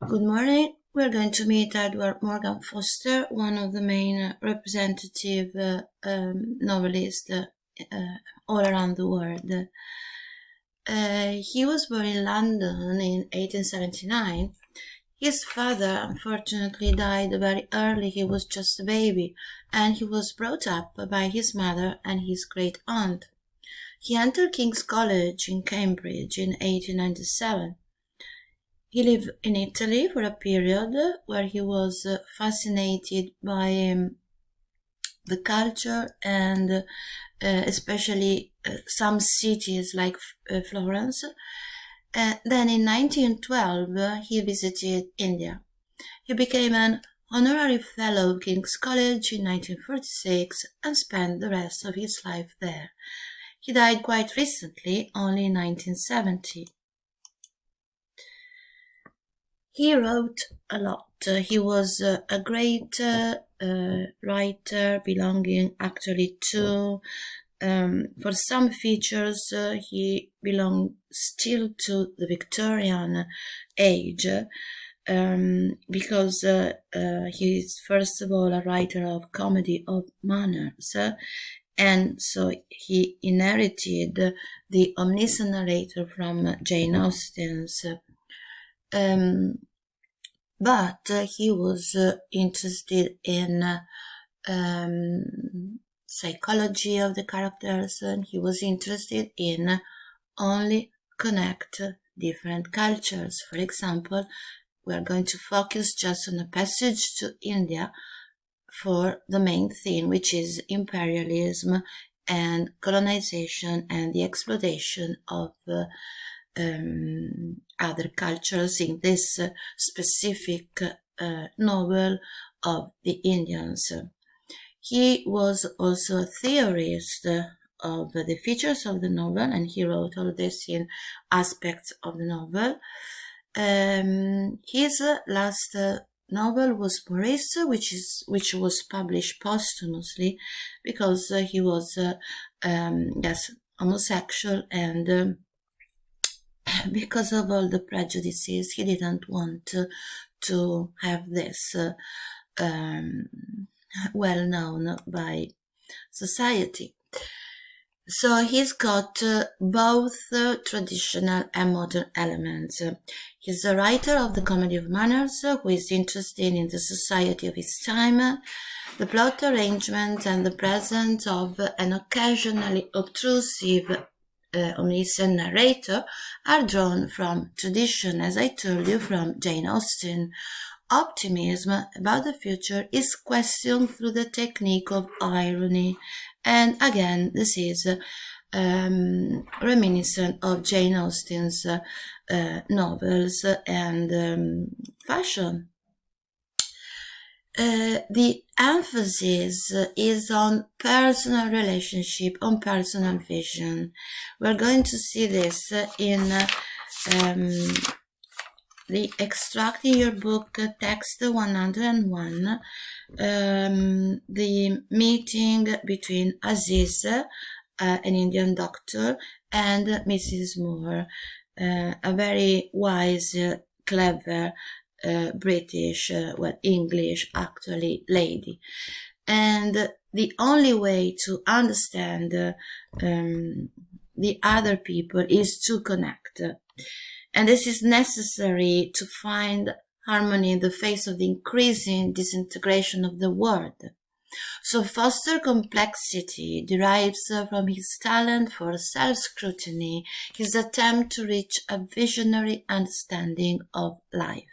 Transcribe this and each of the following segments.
Good morning. We're going to meet Edward Morgan Foster, one of the main representative novelists all around the world. He was born in London in 1879. His father unfortunately died very early. He was just a baby, and he was brought up by his mother and his great aunt. He entered King's College in Cambridge in 1897. He lived in Italy for a period where he was fascinated by the culture and especially some cities like Florence. Then in 1912 he visited India. He became an honorary fellow of King's College in 1946 and spent the rest of his life there. He died quite recently, only in 1970. He wrote a lot. He was a great writer, belonging actually to, for some features, he belonged still to the Victorian age, because he is first of all a writer of comedy of manners, and so he inherited the omniscient narrator from Jane Austen's. But he was interested in psychology of the characters, and he was interested in only connect different cultures. For example, we are going to focus just on a passage to India for the main theme, which is imperialism and colonization and the exploitation of other cultures in this specific novel of the Indians. He was also a theorist of the features of the novel, and he wrote all this in aspects of the novel. His last novel was Maurice, which was published posthumously because he was homosexual, and because of all the prejudices, he didn't want to have this well known by society. So he's got both traditional and modern elements. He's a writer of the comedy of manners who is interested in the society of his time, the plot arrangement, and the presence of an occasionally obtrusive omniscient narrator are drawn from tradition, as I told you, from Jane Austen. Optimism about the future is questioned through the technique of irony, and again, this is reminiscent of Jane Austen's novels and fashion. The emphasis is on personal relationship, on personal vision. We're going to see this in the extract in your book, text 101, the meeting between Aziz, an Indian doctor, and Mrs. Moore, a very wise, clever, British, English actually lady. And the only way to understand the other people is to connect. And this is necessary to find harmony in the face of the increasing disintegration of the world. So Foster's complexity derives from his talent for self-scrutiny, his attempt to reach a visionary understanding of life.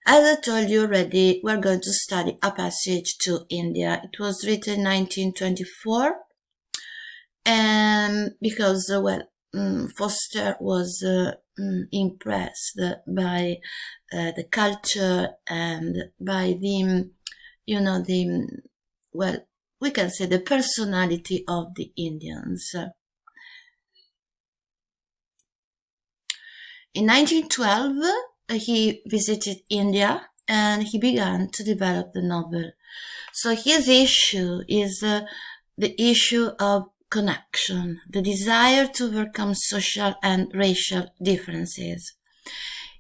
As I told you already, we're going to study a passage to India. It was written in 1924, and because, Foster was impressed by the culture and by the, we can say the personality of the Indians. In 1912, he visited India and he began to develop the novel. So his issue is the issue of connection, the desire to overcome social and racial differences.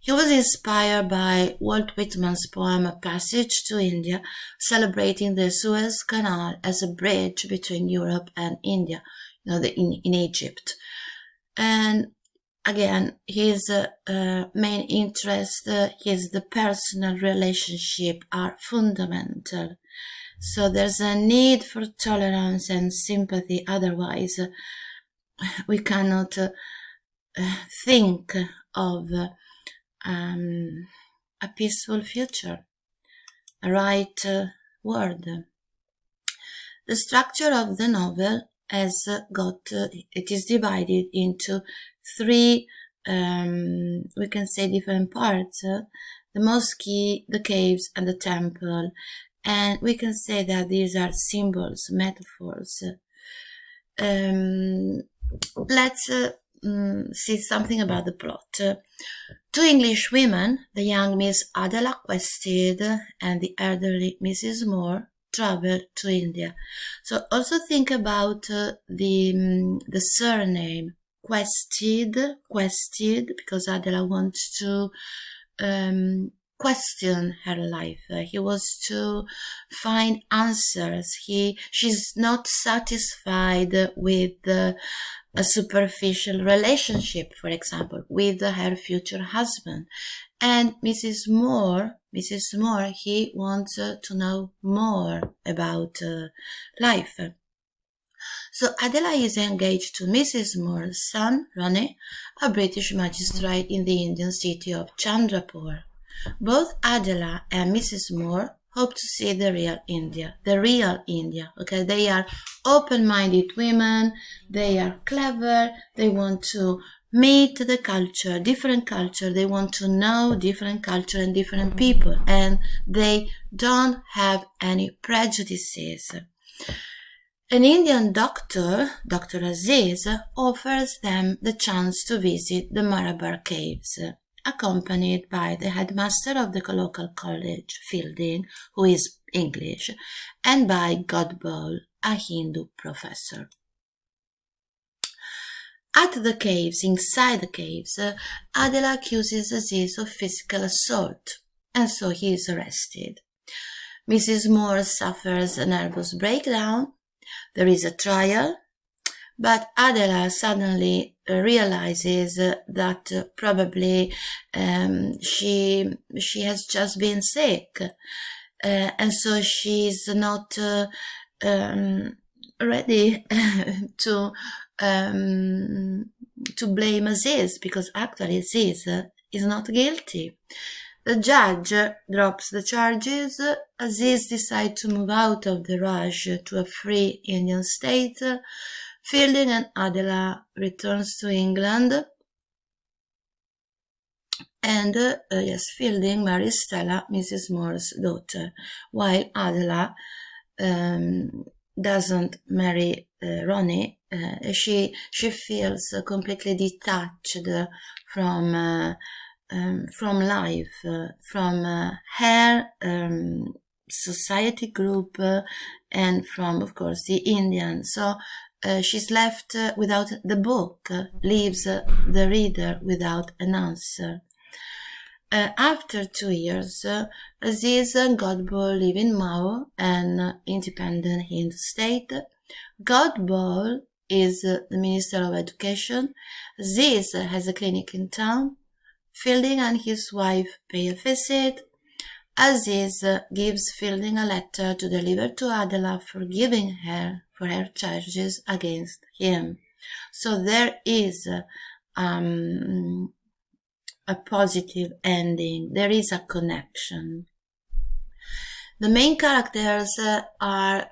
He was inspired by Walt Whitman's poem A Passage to India, celebrating the Suez Canal as a bridge between Europe and India, in Egypt. And again, his main interest, the personal relationship are fundamental. So there's a need for tolerance and sympathy, otherwise we cannot think of a peaceful future, a right word. The structure of the novel it is divided into three, we can say, different parts: the mosque, the caves, and the temple. And we can say that these are symbols, metaphors. Let's see something about the plot. Two English women, the young Miss Adela Quested and the elderly Mrs. Moore, travel to India. So also think about the surname Quested, because Adela wants to question her life. He was to find answers. She's not satisfied with a superficial relationship, for example, with her future husband. And Mrs. Moore, he wants to know more about life. So Adela is engaged to Mrs. Moore's son, Ronnie, a British magistrate in the Indian city of Chandrapur. Both Adela and Mrs. Moore hope to see the real India. Okay, they are open-minded women, they are clever, they want to meet the culture, different culture, they want to know different culture and different people, and they don't have any prejudices. An Indian doctor, Dr. Aziz, offers them the chance to visit the Marabar caves, accompanied by the headmaster of the local college, Fielding, who is English, and by Godbole, a Hindu professor. At the caves, inside the caves, Adela accuses Aziz of physical assault, and so he is arrested. Mrs. Moore suffers a nervous breakdown. There is a trial, but Adela suddenly realizes that probably she has just been sick, and so she's not ready to blame Aziz, because actually Aziz is not guilty. The judge drops the charges. Aziz decides to move out of the Raj to a free Indian state. Fielding and Adela returns to England. And Fielding marries Stella, Mrs. Moore's daughter, while Adela doesn't marry Ronnie. She feels completely detached from life, from her society group, and from, of course, the Indian. So she's left without the book, leaves the reader without an answer. After 2 years, Aziz and Godbole live in Mao, an independent Hindu state. Godbole is the Minister of Education. Aziz has a clinic in town. Fielding and his wife pay a visit. Aziz gives Fielding a letter to deliver to Adela, forgiving her for her charges against him. So there is a positive ending. There is a connection. The main characters are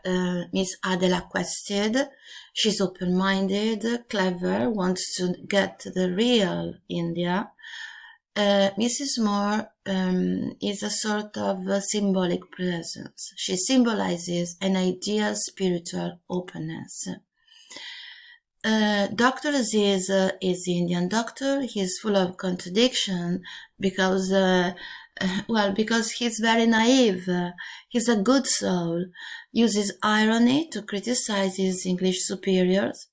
Miss Adela Quested. She's open-minded, clever, wants to get to the real India. Mrs. Moore is a sort of a symbolic presence. She symbolizes an ideal spiritual openness. Dr. Aziz is the Indian doctor. He's full of contradiction because he's very naive. He's a good soul, uses irony to criticize his English superiors,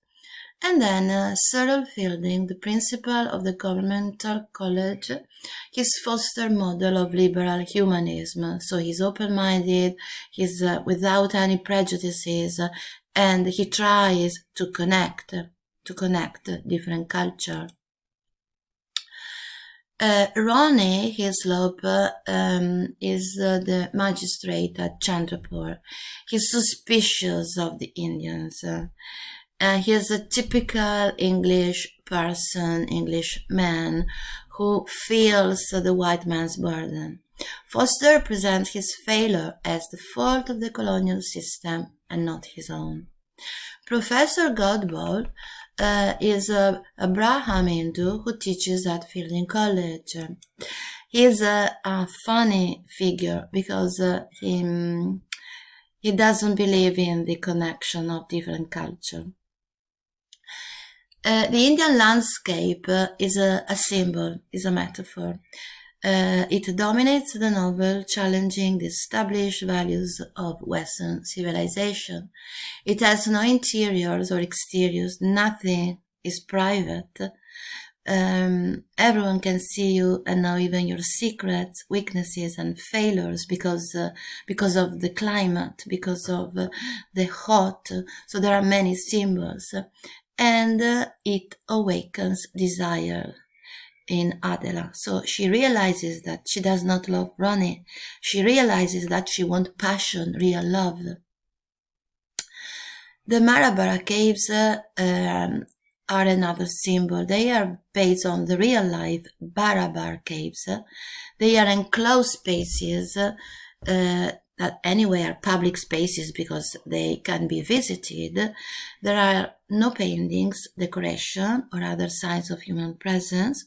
And then Cyril Fielding, the principal of the governmental college, his Foster model of liberal humanism. So he's open-minded, he's without any prejudices, and he tries to connect different culture. Ronnie Hislop is the magistrate at Chandrapur. He's suspicious of the Indians. He's a typical English person, English man, who feels the white man's burden. Foster presents his failure as the fault of the colonial system and not his own. Professor Godball is a Brahmin Hindu who teaches at Fielding College. He's a funny figure because he doesn't believe in the connection of different cultures. The Indian landscape is a symbol, is a metaphor. It dominates the novel, challenging the established values of Western civilization. It has no interiors or exteriors. Nothing is private. Everyone can see you and know even your secrets, weaknesses, and failures because of the climate, because of the hot. So there are many symbols, and it awakens desire in Adela. So she realizes that she does not love Ronnie. She realizes that she wants passion, real love. The Marabara caves are another symbol. They are based on the real life Barabar caves. They are enclosed spaces that anyway are public spaces because they can be visited. There are no paintings, decoration, or other signs of human presence.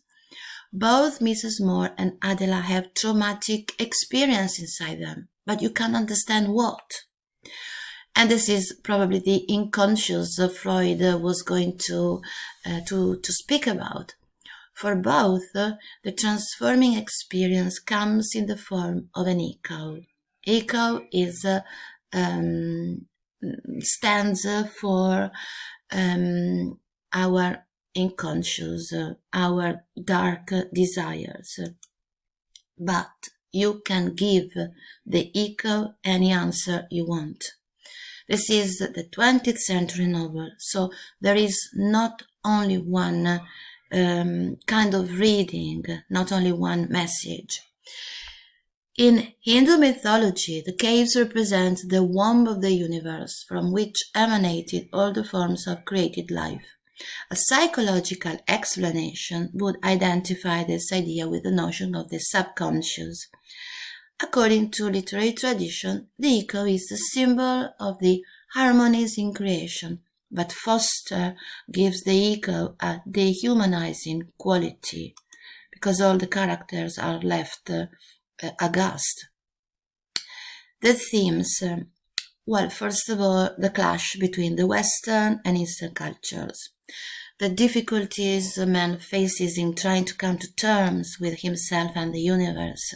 Both Mrs. Moore and Adela have traumatic experience inside them, but you can't understand what. And this is probably the unconscious Freud was going to speak about. For both, the transforming experience comes in the form of an echo. Echo is stands for our unconscious, our dark desires. But you can give the echo any answer you want. This is the 20th century novel, so there is not only one kind of reading, not only one message. In Hindu mythology, the caves represent the womb of the universe from which emanated all the forms of created life. A psychological explanation would identify this idea with the notion of the subconscious. According to literary tradition, the echo is the symbol of the harmonies in creation, but Foster gives the echo a dehumanizing quality because all the characters are left aghast. The themes, well, first of all, the clash between the Western and Eastern cultures, the difficulties a man faces in trying to come to terms with himself and the universe,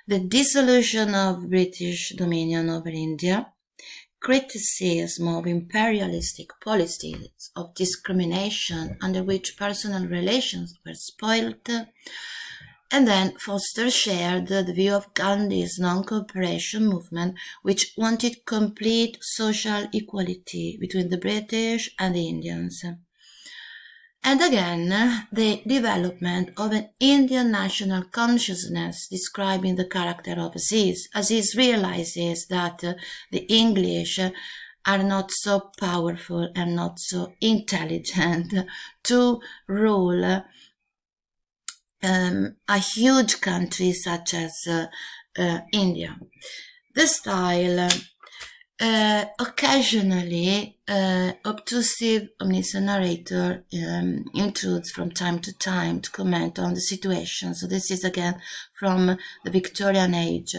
the dissolution of British dominion over India, criticism of imperialistic policies of discrimination under which personal relations were spoilt, and then Foster shared the view of Gandhi's non-cooperation movement, which wanted complete social equality between the British and the Indians. And again, the development of an Indian national consciousness describing the character of Aziz. Aziz realizes that the English are not so powerful and not so intelligent to rule a huge country such as India. The style, occasionally, obtrusive, omniscient narrator intrudes from time to time to comment on the situation. So this is again from the Victorian age.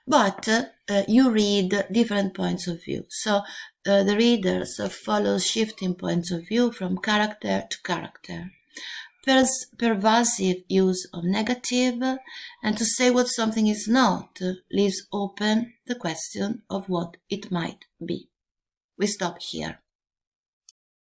But you read different points of view. So the readers follow shifting points of view from character to character. Pervasive use of negative, and to say what something is not leaves open the question of what it might be. We stop here.